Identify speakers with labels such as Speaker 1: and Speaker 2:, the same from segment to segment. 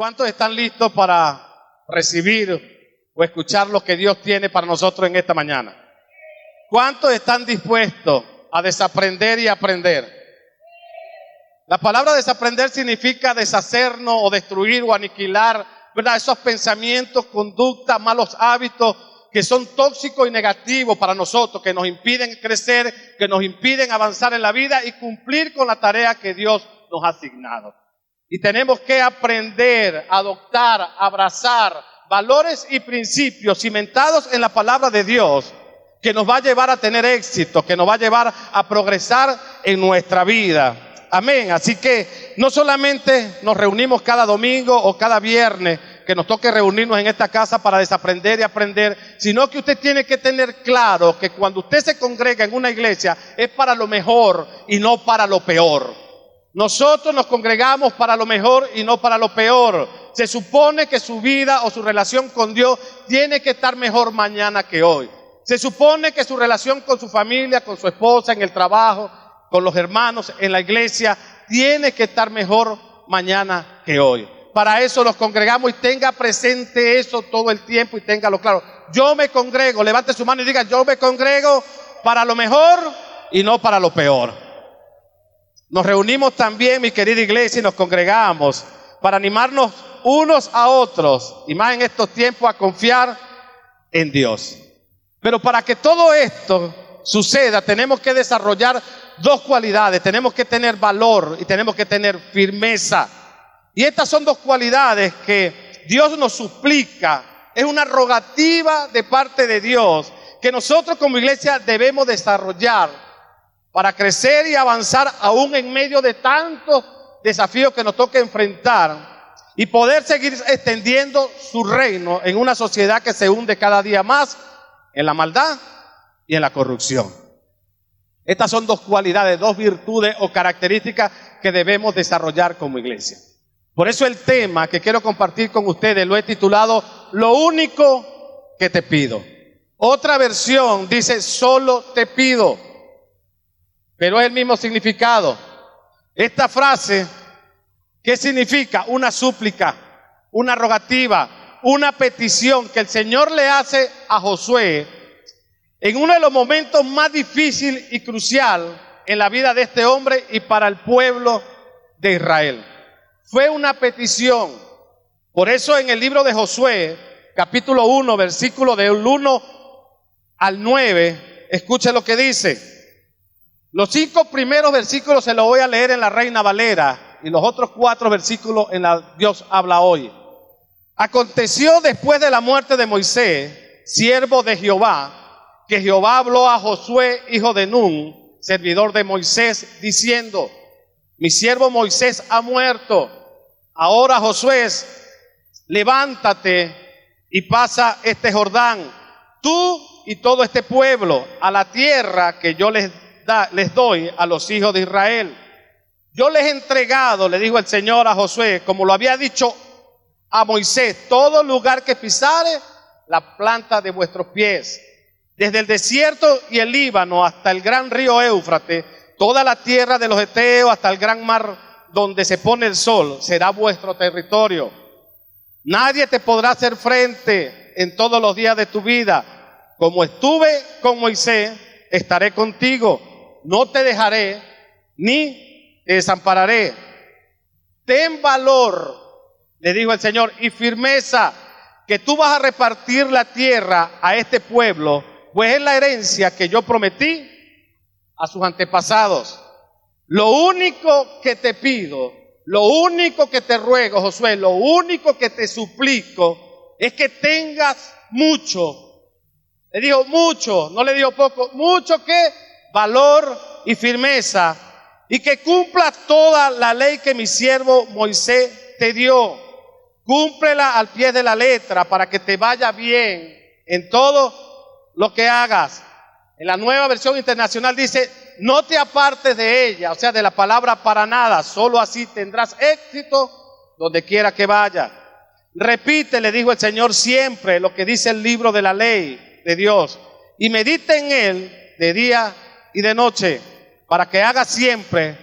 Speaker 1: ¿Cuántos están listos para recibir o escuchar lo que Dios tiene para nosotros en esta mañana? ¿Cuántos están dispuestos a desaprender y aprender? La palabra desaprender significa deshacernos o destruir o aniquilar, ¿verdad? Esos pensamientos, conductas, malos hábitos que son tóxicos y negativos para nosotros, que nos impiden crecer, que nos impiden avanzar en la vida y cumplir con la tarea que Dios nos ha asignado. Y tenemos que aprender, adoptar, abrazar valores y principios cimentados en la palabra de Dios, que nos va a llevar a tener éxito, que nos va a llevar a progresar en nuestra vida. Amén. Así que no solamente nos reunimos cada domingo o cada viernes, que nos toque reunirnos en esta casa para desaprender y aprender, sino que usted tiene que tener claro que cuando usted se congrega en una iglesia es para lo mejor y no para lo peor. Nosotros nos congregamos para lo mejor y no para lo peor. Se supone que su vida o su relación con Dios tiene que estar mejor mañana que hoy. Se supone que su relación con su familia, con su esposa, en el trabajo, con los hermanos, en la iglesia, tiene que estar mejor mañana que hoy. Para eso nos congregamos y tenga presente eso todo el tiempo y téngalo claro. Yo me congrego, levante su mano y diga, yo me congrego para lo mejor y no para lo peor. Nos reunimos también, mi querida iglesia, y nos congregamos para animarnos unos a otros, y más en estos tiempos, a confiar en Dios. Pero para que todo esto suceda, tenemos que desarrollar dos cualidades. Tenemos que tener valor y tenemos que tener firmeza. Y estas son dos cualidades que Dios nos suplica. Es una rogativa de parte de Dios que nosotros como iglesia debemos desarrollar para crecer y avanzar aún en medio de tantos desafíos que nos toca enfrentar y poder seguir extendiendo su reino en una sociedad que se hunde cada día más en la maldad y en la corrupción. Estas son dos cualidades, dos virtudes o características que debemos desarrollar como iglesia. Por eso el tema que quiero compartir con ustedes lo he titulado Lo único que te pido. Otra versión dice solo te pido, pero es el mismo significado. Esta frase, ¿qué significa? Una súplica, una rogativa, una petición que el Señor le hace a Josué en uno de los momentos más difíciles y crucial en la vida de este hombre y para el pueblo de Israel. Fue una petición. Por eso en el libro de Josué, capítulo 1, versículo del 1 al 9, escuche lo que dice. Los 5 primeros versículos se los voy a leer en la Reina Valera y los otros 4 versículos en la Dios habla hoy. Aconteció después de la muerte de Moisés, siervo de Jehová, que Jehová habló a Josué, hijo de Nun, servidor de Moisés, diciendo, mi siervo Moisés ha muerto. Ahora Josué, levántate y pasa este Jordán, tú y todo este pueblo, a la tierra que yo les doy a los hijos de Israel. Yo les he entregado, le dijo el Señor a Josué, como lo había dicho a Moisés, todo lugar que pisare la planta de vuestros pies, desde el desierto y el Líbano hasta el gran río Éufrates, toda la tierra de los Eteos hasta el gran mar donde se pone el sol, será vuestro territorio. Nadie te podrá hacer frente en todos los días de tu vida. Como estuve con Moisés, estaré contigo. No te dejaré ni te desampararé. Ten valor, le dijo el Señor, y firmeza, que tú vas a repartir la tierra a este pueblo, pues es la herencia que yo prometí a sus antepasados. Lo único que te pido, lo único que te ruego, Josué, lo único que te suplico es que tengas mucho. Le dijo mucho, no le dijo poco, mucho que valor y firmeza, y que cumplas toda la ley que mi siervo Moisés te dio. Cúmplela al pie de la letra para que te vaya bien en todo lo que hagas. En la Nueva Versión Internacional dice, no te apartes de ella, o sea, de la palabra para nada, solo así tendrás éxito donde quiera que vaya. Repite, le dijo el Señor, siempre lo que dice el libro de la ley de Dios, y medita en él de día y de noche, para que hagas siempre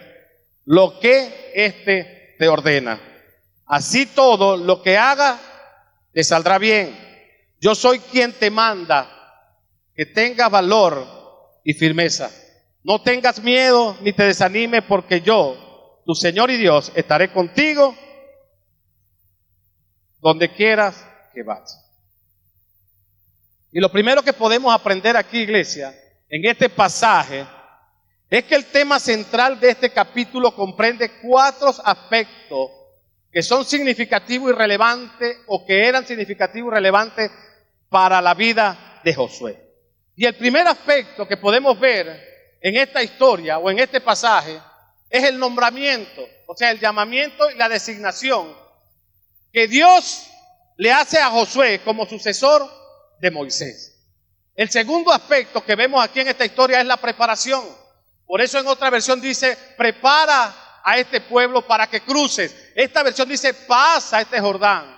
Speaker 1: lo que éste te ordena. Así todo lo que haga te saldrá bien. Yo soy quien te manda que tengas valor y firmeza. No tengas miedo ni te desanimes, porque yo, tu Señor y Dios, estaré contigo donde quieras que vayas. Y lo primero que podemos aprender aquí, iglesia, en este pasaje, es que el tema central de este capítulo comprende 4 aspectos que son significativos y relevantes, o que eran significativos y relevantes para la vida de Josué. Y el primer aspecto que podemos ver en esta historia o en este pasaje es el nombramiento, o sea, el llamamiento y la designación que Dios le hace a Josué como sucesor de Moisés. El segundo aspecto que vemos aquí en esta historia es la preparación. Por eso en otra versión dice, prepara a este pueblo para que cruces. Esta versión dice, pasa este Jordán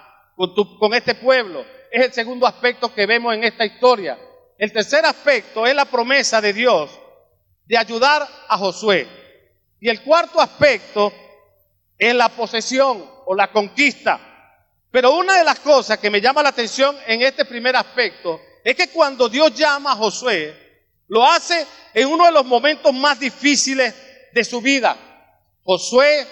Speaker 1: con este pueblo. Es el segundo aspecto que vemos en esta historia. El tercer aspecto es la promesa de Dios de ayudar a Josué. Y el cuarto aspecto es la posesión o la conquista. Pero una de las cosas que me llama la atención en este primer aspecto es que cuando Dios llama a Josué, lo hace en uno de los momentos más difíciles de su vida. Josué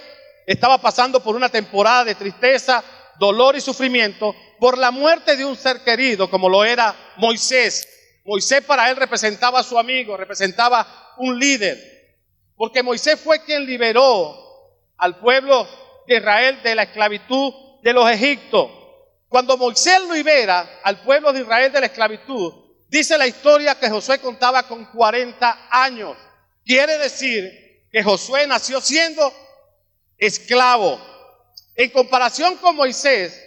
Speaker 1: estaba pasando por una temporada de tristeza, dolor y sufrimiento por la muerte de un ser querido como lo era Moisés. Moisés para él representaba a su amigo, representaba un líder, porque Moisés fue quien liberó al pueblo de Israel de la esclavitud de los egipcios. Cuando Moisés libera al pueblo de Israel de la esclavitud, dice la historia que Josué contaba con 40 años. Quiere decir que Josué nació siendo esclavo. En comparación con Moisés,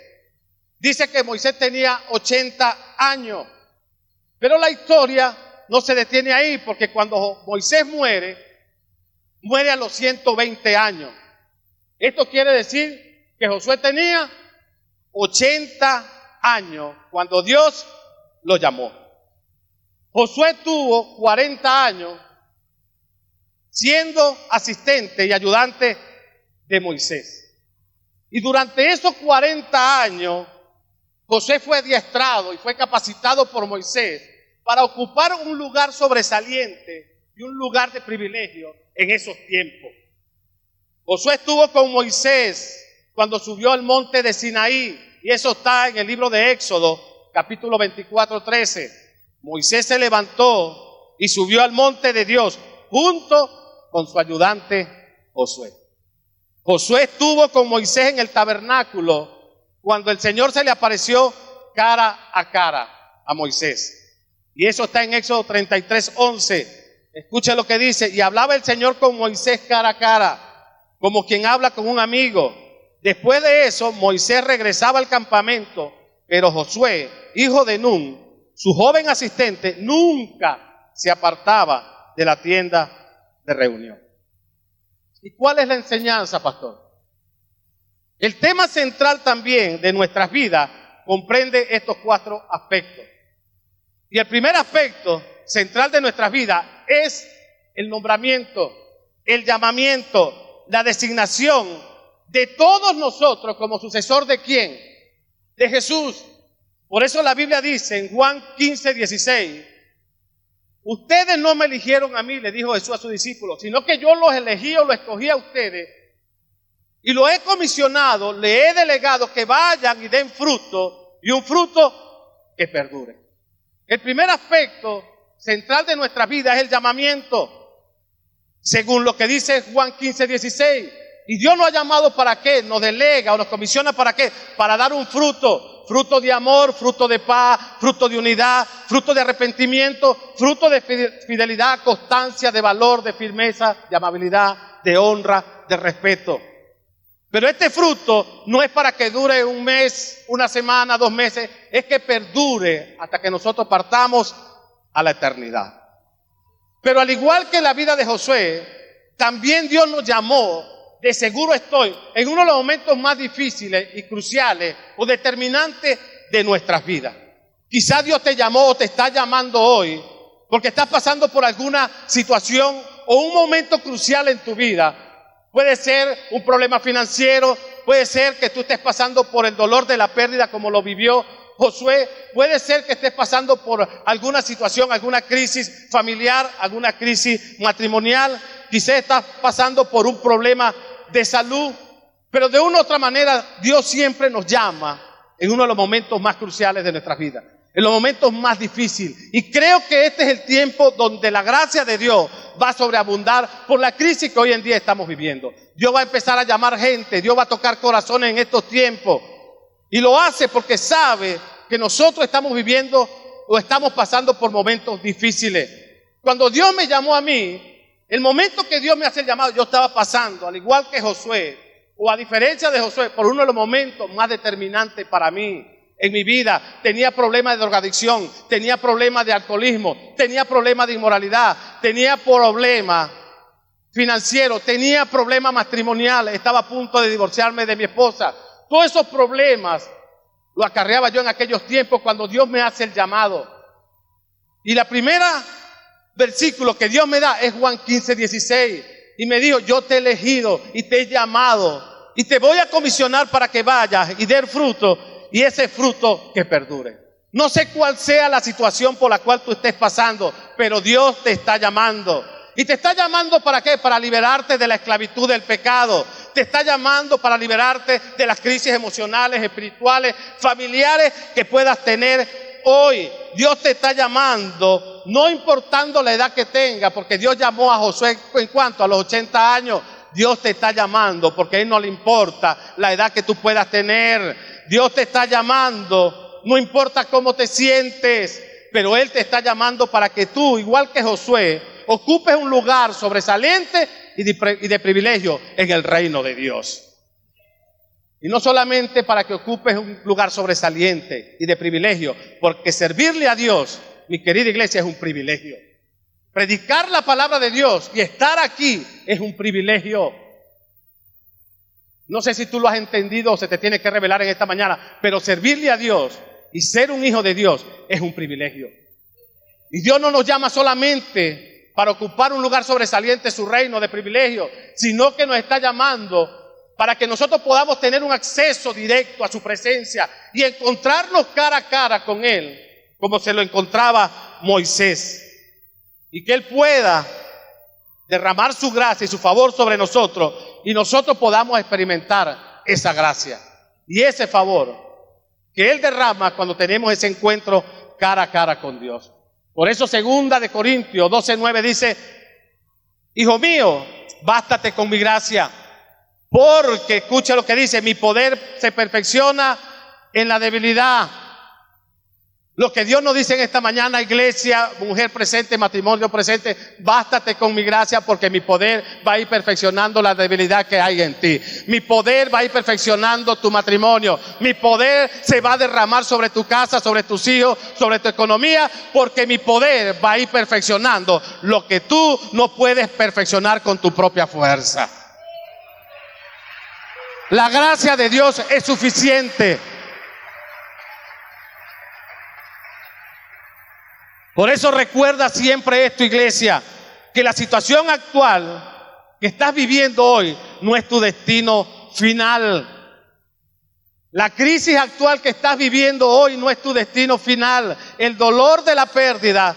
Speaker 1: dice que Moisés tenía 80 años. Pero la historia no se detiene ahí, porque cuando Moisés muere a los 120 años. Esto quiere decir que Josué tenía 80 años cuando Dios lo llamó. Josué tuvo 40 años siendo asistente y ayudante de Moisés. Y durante esos 40 años, Josué fue adiestrado y fue capacitado por Moisés para ocupar un lugar sobresaliente y un lugar de privilegio en esos tiempos. Josué estuvo con Moisés cuando subió al monte de Sinaí, y eso está en el libro de Éxodo, capítulo 24:13. Moisés se levantó y subió al monte de Dios junto con su ayudante Josué. Josué estuvo con Moisés en el tabernáculo cuando el Señor se le apareció cara a cara a Moisés. Y eso está en Éxodo 33:11. Escucha lo que dice: y hablaba el Señor con Moisés cara a cara, como quien habla con un amigo. Después de eso, Moisés regresaba al campamento, pero Josué, hijo de Nun, su joven asistente, nunca se apartaba de la tienda de reunión. ¿Y cuál es la enseñanza, pastor? El tema central también de nuestras vidas comprende estos 4 aspectos. Y el primer aspecto central de nuestras vidas es el nombramiento, el llamamiento, la designación de todos nosotros como sucesor ¿de quién? De Jesús. Por eso la Biblia dice en Juan 15:16, ustedes no me eligieron a mí, le dijo Jesús a sus discípulos, sino que yo los elegí o los escogí a ustedes y los he comisionado, le he delegado que vayan y den fruto, y un fruto que perdure. El primer aspecto central de nuestra vida es el llamamiento, según lo que dice Juan 15:16. Y Dios nos ha llamado ¿para qué? Nos delega o nos comisiona ¿para qué? Para dar un fruto, fruto de amor, fruto de paz, fruto de unidad, fruto de arrepentimiento, fruto de fidelidad, constancia, de valor, de firmeza, de amabilidad, de honra, de respeto. Pero este fruto no es para que dure un mes, una semana, 2 meses, es que perdure hasta que nosotros partamos a la eternidad. Pero al igual que en la vida de Josué, también Dios nos llamó, de seguro estoy, en uno de los momentos más difíciles y cruciales o determinantes de nuestras vidas. Quizás Dios te llamó o te está llamando hoy porque estás pasando por alguna situación o un momento crucial en tu vida. Puede ser un problema financiero, puede ser que tú estés pasando por el dolor de la pérdida como lo vivió Josué, puede ser que estés pasando por alguna situación, alguna crisis familiar, alguna crisis matrimonial, quizás estás pasando por un problema de salud, pero de una u otra manera Dios siempre nos llama en uno de los momentos más cruciales de nuestra vida, en los momentos más difíciles. Y creo que este es el tiempo donde la gracia de Dios va a sobreabundar por la crisis que hoy en día estamos viviendo. Dios va a empezar a llamar gente, Dios va a tocar corazones en estos tiempos. Y lo hace porque sabe que nosotros estamos viviendo o estamos pasando por momentos difíciles. Cuando Dios me llamó a mí, el momento que Dios me hace el llamado, yo estaba pasando, al igual que Josué, o a diferencia de Josué, por uno de los momentos más determinantes para mí en mi vida. Tenía problemas de drogadicción, tenía problemas de alcoholismo, tenía problemas de inmoralidad, tenía problemas financieros, tenía problemas matrimoniales, estaba a punto de divorciarme de mi esposa. Todos esos problemas lo acarreaba yo en aquellos tiempos cuando Dios me hace el llamado. Y la primera versículo que Dios me da es Juan 15:16. Y me dijo: yo te he elegido y te he llamado y te voy a comisionar para que vayas y des fruto, y ese fruto que perdure. No sé cuál sea la situación por la cual tú estés pasando, pero Dios te está llamando. ¿Y te está llamando para qué? Para liberarte de la esclavitud del pecado. Te está llamando para liberarte de las crisis emocionales, espirituales, familiares que puedas tener hoy. Dios te está llamando, no importando la edad que tenga, porque Dios llamó a Josué en cuanto a los 80 años. Dios te está llamando porque a Él no le importa la edad que tú puedas tener. Dios te está llamando, no importa cómo te sientes, pero Él te está llamando para que tú, igual que Josué, ocupes un lugar sobresaliente y de privilegio en el reino de Dios. Y no solamente para que ocupes un lugar sobresaliente y de privilegio, porque servirle a Dios, mi querida iglesia, es un privilegio. Predicar la palabra de Dios y estar aquí es un privilegio. No sé si tú lo has entendido o se te tiene que revelar en esta mañana, pero servirle a Dios y ser un hijo de Dios es un privilegio. Y Dios no nos llama solamente para ocupar un lugar sobresaliente en su reino de privilegio, sino que nos está llamando para que nosotros podamos tener un acceso directo a su presencia y encontrarnos cara a cara con Él, como se lo encontraba Moisés. Y que Él pueda derramar su gracia y su favor sobre nosotros y nosotros podamos experimentar esa gracia y ese favor que Él derrama cuando tenemos ese encuentro cara a cara con Dios. Por eso 2 Corintios 12:9 dice: hijo mío, bástate con mi gracia, porque, escucha lo que dice, mi poder se perfecciona en la debilidad. Lo que Dios nos dice en esta mañana, iglesia, mujer presente, matrimonio presente: bástate con mi gracia, porque mi poder va a ir perfeccionando la debilidad que hay en ti. Mi poder va a ir perfeccionando tu matrimonio. Mi poder se va a derramar sobre tu casa, sobre tus hijos, sobre tu economía, porque mi poder va a ir perfeccionando lo que tú no puedes perfeccionar con tu propia fuerza. La gracia de Dios es suficiente. Por eso recuerda siempre esto, iglesia, que la situación actual que estás viviendo hoy no es tu destino final. La crisis actual que estás viviendo hoy no es tu destino final. El dolor de la pérdida,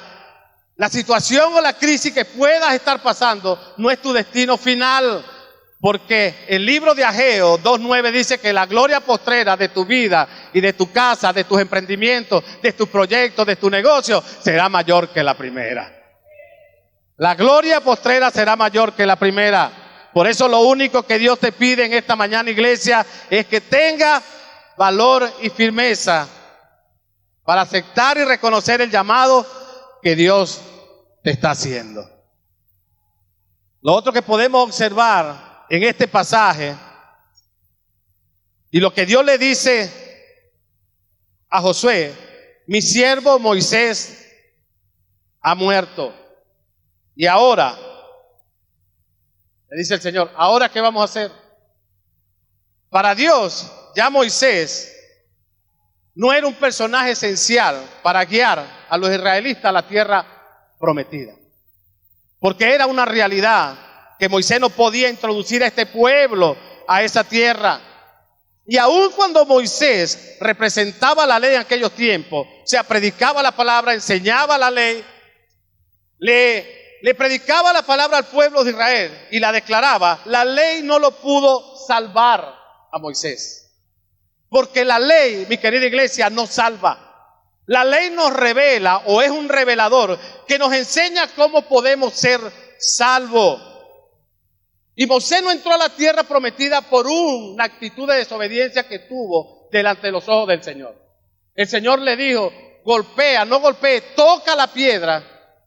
Speaker 1: la situación o la crisis que puedas estar pasando no es tu destino final. Porque el libro de Ageo 2:9 dice que la gloria postrera de tu vida y de tu casa, de tus emprendimientos, de tus proyectos, de tu negocio, será mayor que la primera. La gloria postrera será mayor que la primera. Por eso lo único que Dios te pide en esta mañana, iglesia, es que tenga valor y firmeza para aceptar y reconocer el llamado que Dios te está haciendo. Lo otro que podemos observar en este pasaje, y lo que Dios le dice a Josué: mi siervo Moisés ha muerto, y ahora, le dice el Señor, ¿ahora qué vamos a hacer? Para Dios, ya Moisés no era un personaje esencial para guiar a los israelitas a la tierra prometida, porque era una realidad que Moisés no podía introducir a este pueblo a esa tierra. Y aun cuando Moisés representaba la ley en aquellos tiempos, o sea, predicaba la palabra, enseñaba la ley, le predicaba la palabra al pueblo de Israel y la declaraba, la ley no lo pudo salvar a Moisés. Porque la ley, mi querida iglesia, no salva. La ley nos revela, o es un revelador, que nos enseña cómo podemos ser salvos. Y Moisés no entró a la tierra prometida por una actitud de desobediencia que tuvo delante de los ojos del Señor. El Señor le dijo, golpea, no golpee, toca la piedra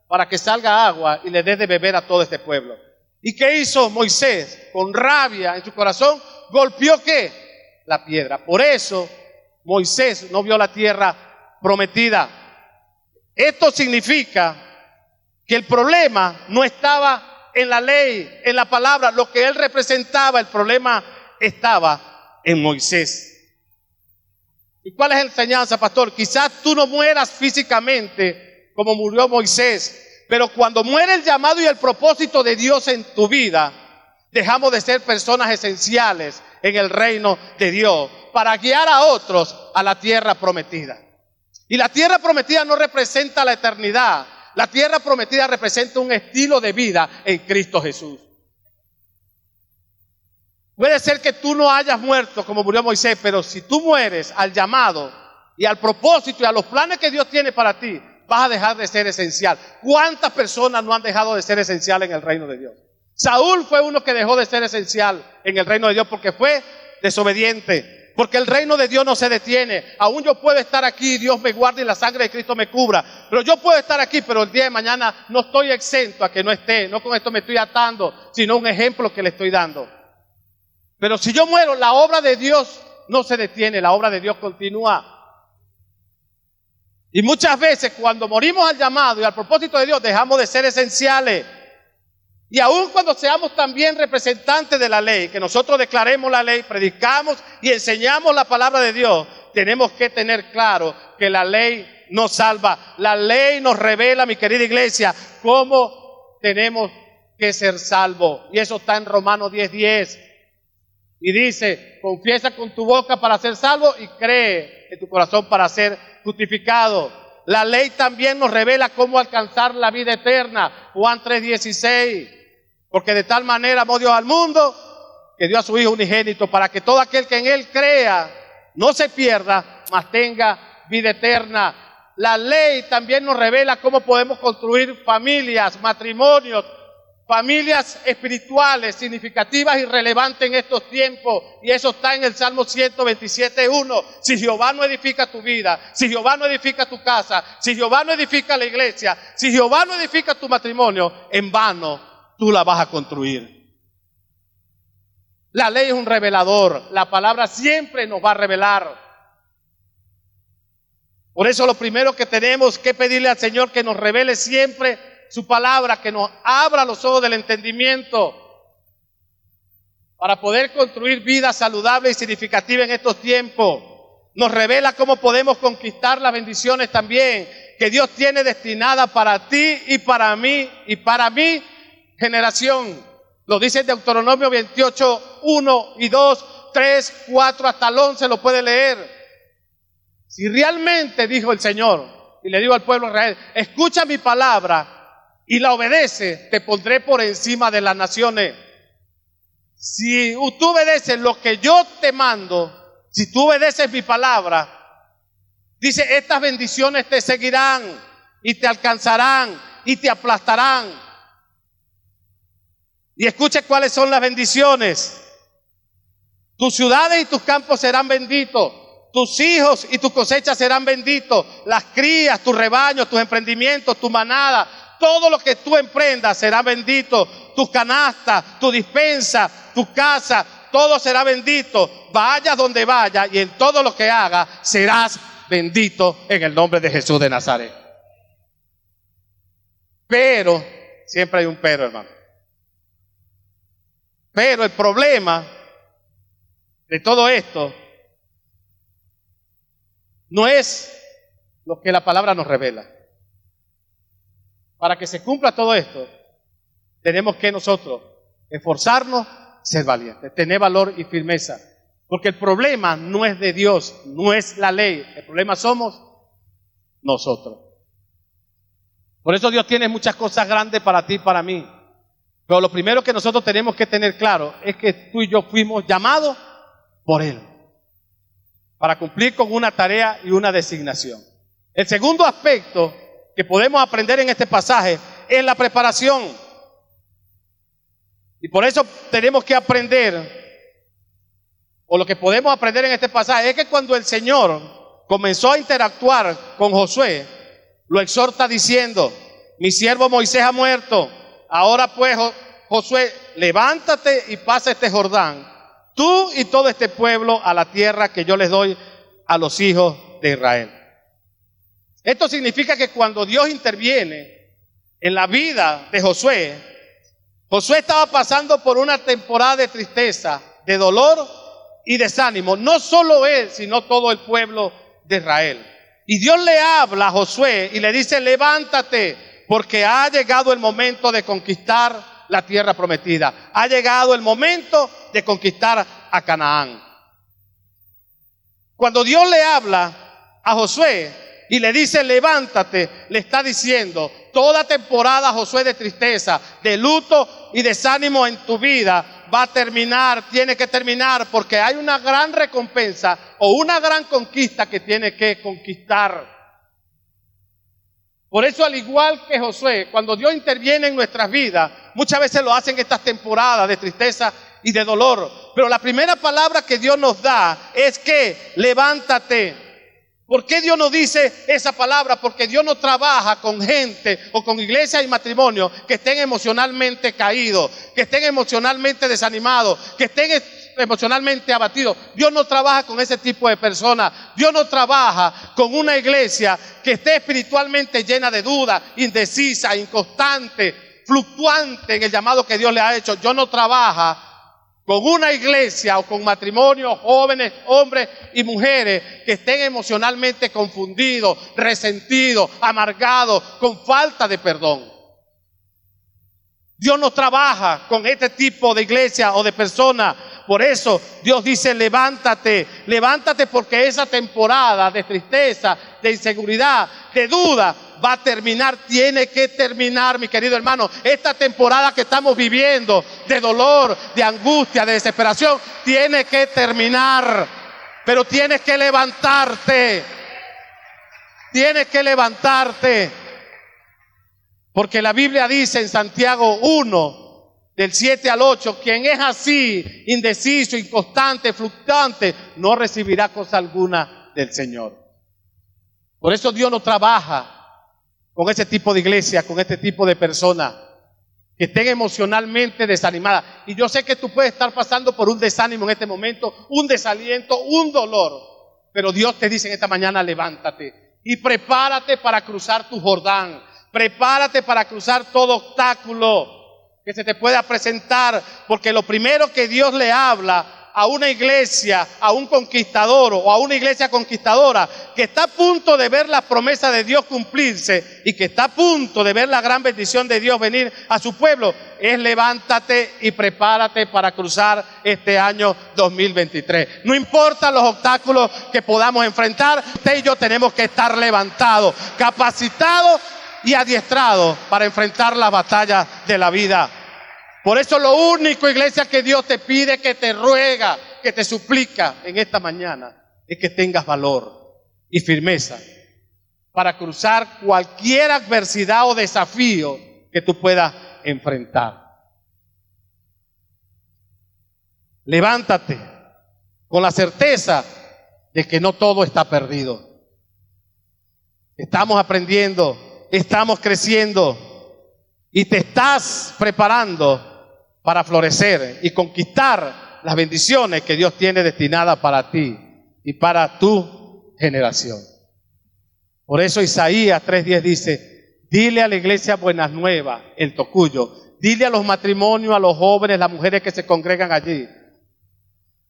Speaker 1: para que salga agua y le dé de beber a todo este pueblo. ¿Y qué hizo Moisés? Con rabia en su corazón, golpeó ¿qué? La piedra. Por eso Moisés no vio la tierra prometida. Esto significa que el problema no estaba en la ley, en la palabra, lo que él representaba, el problema estaba en Moisés. ¿Y cuál es la enseñanza, pastor? Quizás tú no mueras físicamente como murió Moisés, pero cuando muere el llamado y el propósito de Dios en tu vida, dejamos de ser personas esenciales en el reino de Dios para guiar a otros a la tierra prometida. Y la tierra prometida no representa la eternidad. La tierra prometida representa un estilo de vida en Cristo Jesús. Puede ser que tú no hayas muerto como murió Moisés, pero si tú mueres al llamado y al propósito y a los planes que Dios tiene para ti, vas a dejar de ser esencial. ¿Cuántas personas no han dejado de ser esencial en el reino de Dios? Saúl fue uno que dejó de ser esencial en el reino de Dios porque fue desobediente. Porque el reino de Dios no se detiene. Aún yo puedo estar aquí, Dios me guarde y la sangre de Cristo me cubra. Pero yo puedo estar aquí, pero el día de mañana no estoy exento a que no esté. No con esto me estoy atando, sino un ejemplo que le estoy dando. Pero si yo muero, la obra de Dios no se detiene, la obra de Dios continúa. Y muchas veces cuando morimos al llamado y al propósito de Dios, dejamos de ser esenciales. Y aun cuando seamos también representantes de la ley, que nosotros declaremos la ley, predicamos y enseñamos la palabra de Dios, tenemos que tener claro que la ley nos salva. La ley nos revela, mi querida iglesia, cómo tenemos que ser salvos. Y eso está en Romanos 10:10. Y dice, confiesa con tu boca para ser salvo y cree en tu corazón para ser justificado. La ley también nos revela cómo alcanzar la vida eterna. Juan 3:16. Porque de tal manera amó Dios al mundo que dio a su Hijo unigénito para que todo aquel que en Él crea no se pierda, mas tenga vida eterna. La ley también nos revela cómo podemos construir familias, matrimonios, familias espirituales significativas y relevantes en estos tiempos. Y eso está en el Salmo 127:1. Si Jehová no edifica tu vida, si Jehová no edifica tu casa, si Jehová no edifica la iglesia, si Jehová no edifica tu matrimonio, en vano tú la vas a construir. La ley es un revelador. La palabra siempre nos va a revelar. Por eso lo primero que tenemos que pedirle al Señor que nos revele siempre su palabra, que nos abra los ojos del entendimiento para poder construir vida saludable y significativa en estos tiempos. Nos revela cómo podemos conquistar las bendiciones también que Dios tiene destinada para ti y para mí generación. Lo dice Deuteronomio 28:1 y 2, 3, 4 hasta el 11, lo puede leer. Si realmente, dijo el Señor, y le digo al pueblo de Israel, escucha mi palabra y la obedece, te pondré por encima de las naciones. Si tú obedeces lo que yo te mando, si tú obedeces mi palabra, dice, estas bendiciones te seguirán y te alcanzarán y te aplastarán. Y escuche cuáles son las bendiciones. Tus ciudades y tus campos serán benditos. Tus hijos y tus cosechas serán benditos. Las crías, tus rebaños, tus emprendimientos, tu manada, todo lo que tú emprendas será bendito. Tu canasta, tu dispensa, tu casa, todo será bendito. Vayas donde vayas y en todo lo que hagas serás bendito en el nombre de Jesús de Nazaret. Pero, siempre hay un pero, hermano. Pero el problema de todo esto no es lo que la palabra nos revela. Para que se cumpla todo esto, tenemos que nosotros esforzarnos, ser valientes, tener valor y firmeza. Porque el problema no es de Dios, no es la ley. El problema somos nosotros. Por eso Dios tiene muchas cosas grandes para ti y para mí. Pero lo primero que nosotros tenemos que tener claro es que tú y yo fuimos llamados por Él para cumplir con una tarea y una designación. El segundo aspecto que podemos aprender en este pasaje es la preparación. Y por eso tenemos que aprender, o lo que podemos aprender en este pasaje, es que cuando el Señor comenzó a interactuar con Josué, lo exhorta diciendo: mi siervo Moisés ha muerto. Ahora pues, Josué, levántate y pasa este Jordán, tú y todo este pueblo, a la tierra que yo les doy a los hijos de Israel. Esto significa que cuando Dios interviene en la vida de Josué, Josué estaba pasando por una temporada de tristeza, de dolor y desánimo. No solo él, sino todo el pueblo de Israel. Y Dios le habla a Josué y le dice: levántate, porque ha llegado el momento de conquistar la tierra prometida. Ha llegado el momento de conquistar a Canaán. Cuando Dios le habla a Josué y le dice: levántate, le está diciendo: toda temporada, Josué, de tristeza, de luto y desánimo en tu vida va a terminar, tiene que terminar, porque hay una gran recompensa o una gran conquista que tiene que conquistar. Por eso, al igual que Josué, cuando Dios interviene en nuestras vidas, muchas veces lo hace en estas temporadas de tristeza y de dolor. Pero la primera palabra que Dios nos da es que levántate. ¿Por qué Dios nos dice esa palabra? Porque Dios no trabaja con gente o con iglesias y matrimonios que estén emocionalmente caídos, que estén emocionalmente desanimados, que estén emocionalmente abatidos. Dios no trabaja con ese tipo de personas. Dios no trabaja con una iglesia que esté espiritualmente llena de dudas, indecisa, inconstante, fluctuante en el llamado que Dios le ha hecho. Dios no trabaja con una iglesia o con matrimonios, jóvenes, hombres y mujeres que estén emocionalmente confundidos, resentidos, amargados, con falta de perdón. Dios no trabaja con este tipo de iglesia o de personas. Por eso Dios dice: levántate, levántate, porque esa temporada de tristeza, de inseguridad, de duda va a terminar, tiene que terminar, mi querido hermano. Esta temporada que estamos viviendo de dolor, de angustia, de desesperación, tiene que terminar. Pero tienes que levantarte. Tienes que levantarte. Porque la Biblia dice en Santiago 1, del 7 al 8, quien es así, indeciso, inconstante, fluctuante, no recibirá cosa alguna del Señor. Por eso Dios no trabaja con ese tipo de iglesia, con este tipo de personas que estén emocionalmente desanimadas. Y yo sé que tú puedes estar pasando por un desánimo en este momento, un desaliento, un dolor. Pero Dios te dice en esta mañana: levántate y prepárate para cruzar tu Jordán. Prepárate para cruzar todo obstáculo que se te pueda presentar. Porque lo primero que Dios le habla a una iglesia, a un conquistador o a una iglesia conquistadora que está a punto de ver la promesa de Dios cumplirse y que está a punto de ver la gran bendición de Dios venir a su pueblo, es: levántate y prepárate para cruzar este año 2023. No importa los obstáculos que podamos enfrentar, usted y yo tenemos que estar levantados, capacitados y adiestrados para enfrentar las batallas de la vida. Por eso lo único, iglesia, que Dios te pide, que te ruega, que te suplica en esta mañana, es que tengas valor y firmeza para cruzar cualquier adversidad o desafío que tú puedas enfrentar. Levántate con la certeza de que no todo está perdido. Estamos aprendiendo, estamos creciendo y te estás preparando para florecer y conquistar las bendiciones que Dios tiene destinadas para ti y para tu generación. Por eso Isaías 3:10 dice: dile a la iglesia buenas nuevas, el Tocuyo, dile a los matrimonios, a los jóvenes, las mujeres que se congregan allí,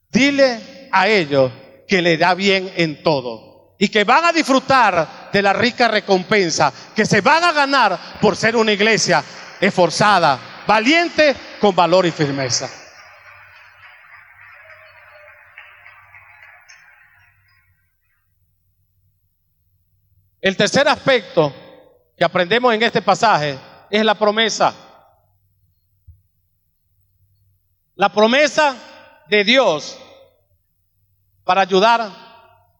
Speaker 1: dile a ellos que le da bien en todo y que van a disfrutar de la rica recompensa que se van a ganar por ser una iglesia esforzada, valiente, con valor y firmeza. El tercer aspecto que aprendemos en este pasaje es la promesa. La promesa de Dios para ayudar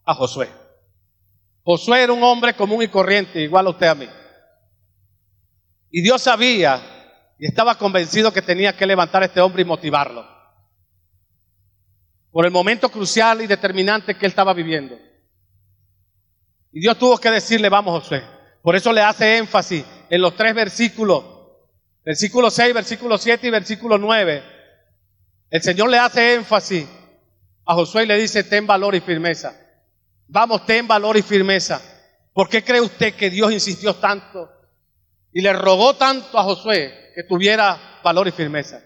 Speaker 1: a Josué. Josué era un hombre común y corriente, igual a usted, a mí. Y Dios sabía y estaba convencido que tenía que levantar a este hombre y motivarlo por el momento crucial y determinante que él estaba viviendo. Y Dios tuvo que decirle: vamos, Josué. Por eso le hace énfasis en los 3 versículos, versículo 6, versículo 7 y versículo 9. El Señor le hace énfasis a Josué y le dice: ten valor y firmeza. Vamos, ten valor y firmeza. ¿Por qué cree usted que Dios insistió tanto y le rogó tanto a Josué que tuviera valor y firmeza?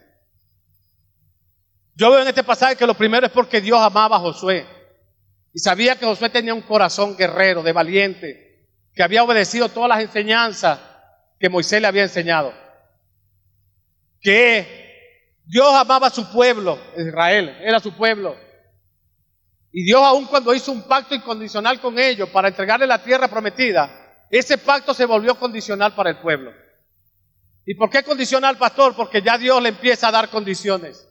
Speaker 1: Yo veo en este pasaje que lo primero es porque Dios amaba a Josué y sabía que Josué tenía un corazón guerrero, de valiente, que había obedecido todas las enseñanzas que Moisés le había enseñado, que Dios amaba a su pueblo. Israel era su pueblo, y Dios, aun cuando hizo un pacto incondicional con ellos para entregarle la tierra prometida, ese pacto se volvió condicional para el pueblo. ¿Y por qué condicional, pastor? Porque ya Dios le empieza a dar condiciones.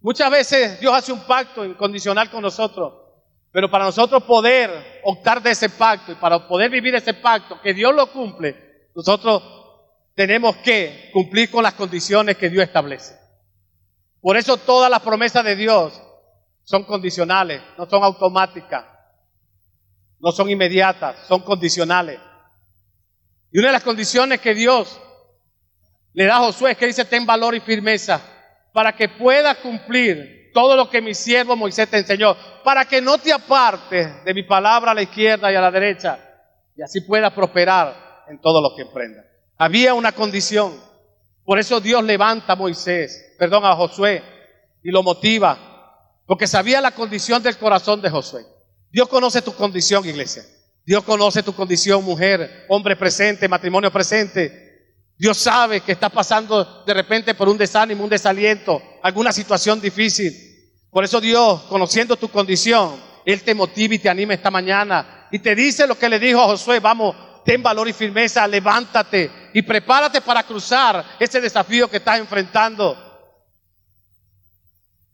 Speaker 1: Muchas veces Dios hace un pacto incondicional con nosotros, pero para nosotros poder optar de ese pacto y para poder vivir ese pacto, que Dios lo cumple, nosotros tenemos que cumplir con las condiciones que Dios establece. Por eso todas las promesas de Dios son condicionales, no son automáticas, no son inmediatas, son condicionales. Y una de las condiciones que Dios le da a Josué es que dice: ten valor y firmeza, para que puedas cumplir todo lo que mi siervo Moisés te enseñó, para que no te apartes de mi palabra a la izquierda y a la derecha, y así puedas prosperar en todo lo que emprendas. Había una condición. Por eso Dios levanta a Josué y lo motiva, porque sabía la condición del corazón de Josué. Dios conoce tu condición, iglesia. Dios conoce tu condición, mujer, hombre presente, matrimonio presente. Dios sabe que estás pasando de repente por un desánimo, un desaliento, alguna situación difícil. Por eso Dios, conociendo tu condición, Él te motiva y te anima esta mañana y te dice lo que le dijo a Josué: vamos, ten valor y firmeza, levántate y prepárate para cruzar ese desafío que estás enfrentando.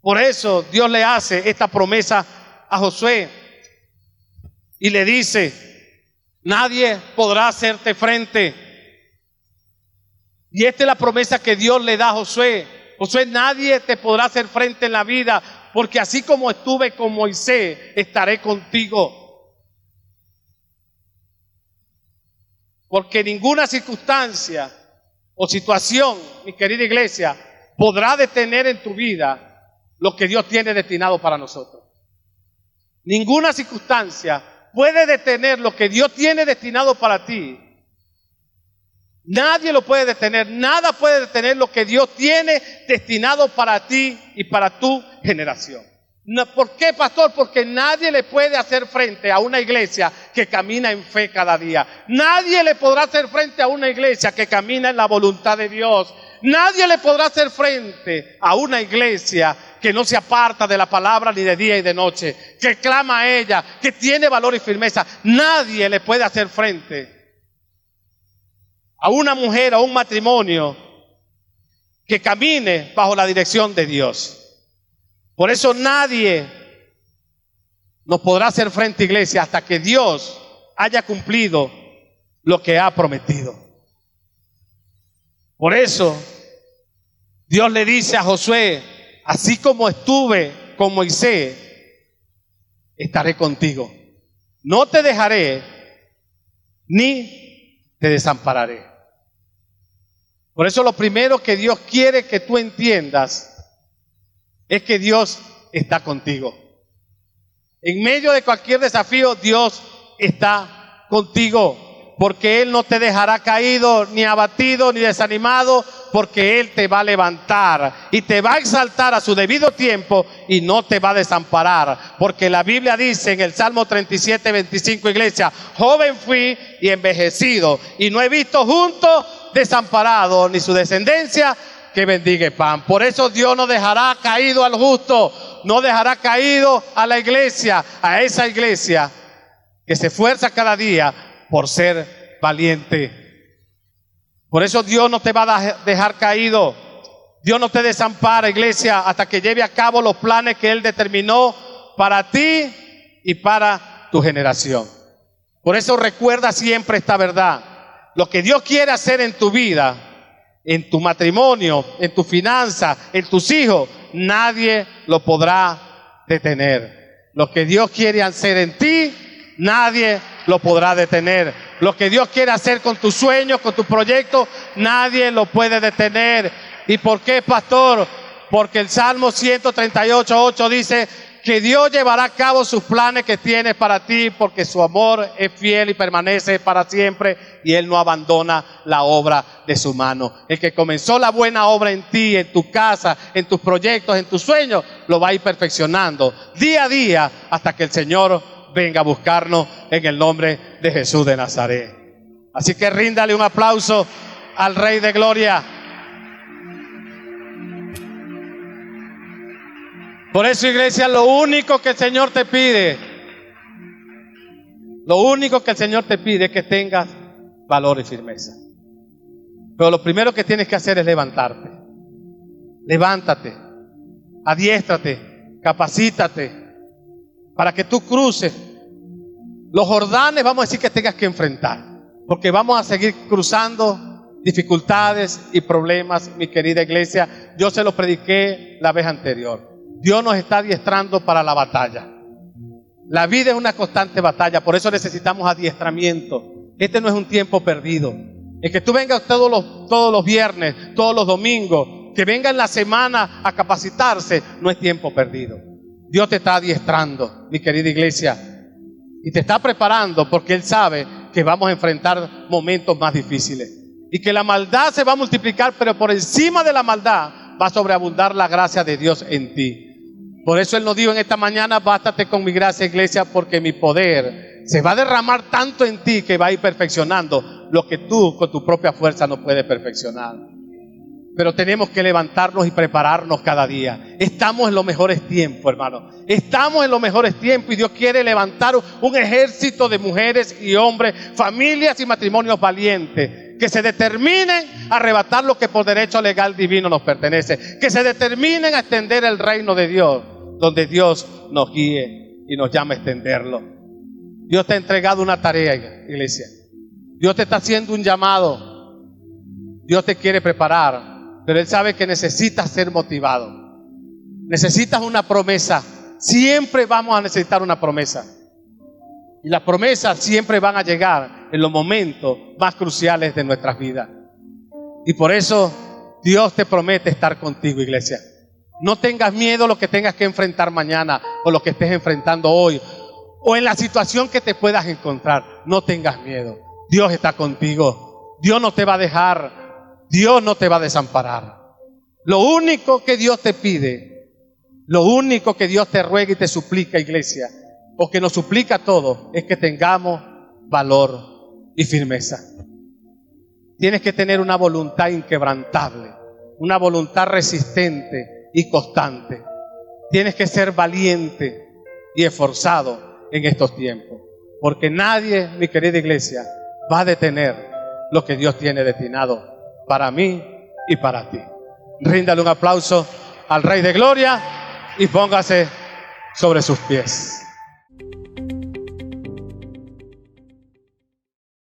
Speaker 1: Por eso Dios le hace esta promesa a Josué y le dice: nadie podrá hacerte frente. Y esta es la promesa que Dios le da a Josué. Josué, nadie te podrá hacer frente en la vida, porque así como estuve con Moisés, estaré contigo. Porque ninguna circunstancia o situación, mi querida iglesia, podrá detener en tu vida lo que Dios tiene destinado para nosotros. Ninguna circunstancia puede detener lo que Dios tiene destinado para ti. Nadie lo puede detener, nada puede detener lo que Dios tiene destinado para ti y para tu generación. ¿Por qué, pastor? Porque nadie le puede hacer frente a una iglesia que camina en fe cada día. Nadie le podrá hacer frente a una iglesia que camina en la voluntad de Dios. Nadie le podrá hacer frente a una iglesia que no se aparta de la palabra ni de día y de noche, que clama a ella, que tiene valor y firmeza. Nadie le puede hacer frente a una mujer, a un matrimonio que camine bajo la dirección de Dios. Por eso nadie nos podrá hacer frente, iglesia, hasta que Dios haya cumplido lo que ha prometido. Por eso Dios le dice a Josué: así como estuve con Moisés, estaré contigo. No te dejaré ni te desampararé. Por eso lo primero que Dios quiere que tú entiendas es que Dios está contigo. En medio de cualquier desafío, Dios está contigo, porque Él no te dejará caído, ni abatido, ni desanimado, porque Él te va a levantar y te va a exaltar a su debido tiempo y no te va a desamparar. Porque la Biblia dice en el Salmo 37, 25, iglesia: joven fui y envejecido, y no he visto junto desamparado, ni su descendencia que bendiga pan. Por eso Dios no dejará caído al justo, no dejará caído a la iglesia, a esa iglesia que se esfuerza cada día por ser valiente. Por eso Dios no te va a dejar caído. Dios no te desampara, iglesia, hasta que lleve a cabo los planes que Él determinó para ti y para tu generación. Por eso recuerda siempre esta verdad. Lo que Dios quiere hacer en tu vida, en tu matrimonio, en tu finanza, en tus hijos, nadie lo podrá detener. Lo que Dios quiere hacer en ti, nadie lo podrá detener. Lo que Dios quiere hacer con tus sueños, con tus proyectos, nadie lo puede detener. ¿Y por qué, pastor? Porque el Salmo 138:8 dice que Dios llevará a cabo sus planes que tiene para ti, porque su amor es fiel y permanece para siempre, y Él no abandona la obra de su mano. El que comenzó la buena obra en ti, en tu casa, en tus proyectos, en tus sueños, lo va a ir perfeccionando día a día hasta que el Señor venga a buscarnos en el nombre de Jesús de Nazaret. Así que ríndale un aplauso al Rey de Gloria. Por eso, iglesia, lo único que el Señor te pide, es que tengas valor y firmeza. Pero lo primero que tienes que hacer es levantarte. Levántate, adiéstrate, capacítate, para que tú cruces los Jordanes, vamos a decir, que tengas que enfrentar. Porque vamos a seguir cruzando dificultades y problemas, mi querida iglesia. Yo se lo prediqué la vez anterior. Dios nos está adiestrando para la batalla. La vida es una constante batalla, por eso necesitamos adiestramiento. Este no es un tiempo perdido. El que tú vengas todos los viernes, todos los domingos, que venga en la semana a capacitarse, no es tiempo perdido. Dios te está adiestrando, mi querida iglesia, y te está preparando porque Él sabe que vamos a enfrentar momentos más difíciles y que la maldad se va a multiplicar, pero por encima de la maldad va a sobreabundar la gracia de Dios en ti. Por eso Él nos dijo en esta mañana: bástate con mi gracia, iglesia, porque mi poder se va a derramar tanto en ti que va a ir perfeccionando lo que tú con tu propia fuerza no puedes perfeccionar. Pero tenemos que levantarnos y prepararnos cada día. Estamos en los mejores tiempos, hermano. Estamos en los mejores tiempos, y Dios quiere levantar un ejército de mujeres y hombres, familias y matrimonios valientes, que se determinen a arrebatar lo que por derecho legal divino nos pertenece, que se determinen a extender el reino de Dios, donde Dios nos guíe y nos llama a extenderlo. Dios te ha entregado una tarea, iglesia. Dios te está haciendo un llamado. Dios te quiere preparar, pero Él sabe que necesitas ser motivado. Necesitas una promesa. Siempre vamos a necesitar una promesa. Y las promesas siempre van a llegar en los momentos más cruciales de nuestras vidas. Y por eso Dios te promete estar contigo, iglesia. No tengas miedo a lo que tengas que enfrentar mañana, o lo que estés enfrentando hoy, o en la situación que te puedas encontrar. No tengas miedo. Dios está contigo. Dios no te va a dejar. Dios no te va a desamparar. Lo único que Dios te pide, lo único que Dios te ruega y te suplica, iglesia, o que nos suplica a todos, es que tengamos valor y firmeza. Tienes que tener una voluntad inquebrantable, una voluntad resistente y constante. Tienes que ser valiente y esforzado en estos tiempos, porque nadie, mi querida iglesia, va a detener lo que Dios tiene destinado para mí y para ti. Ríndale un aplauso al Rey de Gloria y póngase sobre sus pies.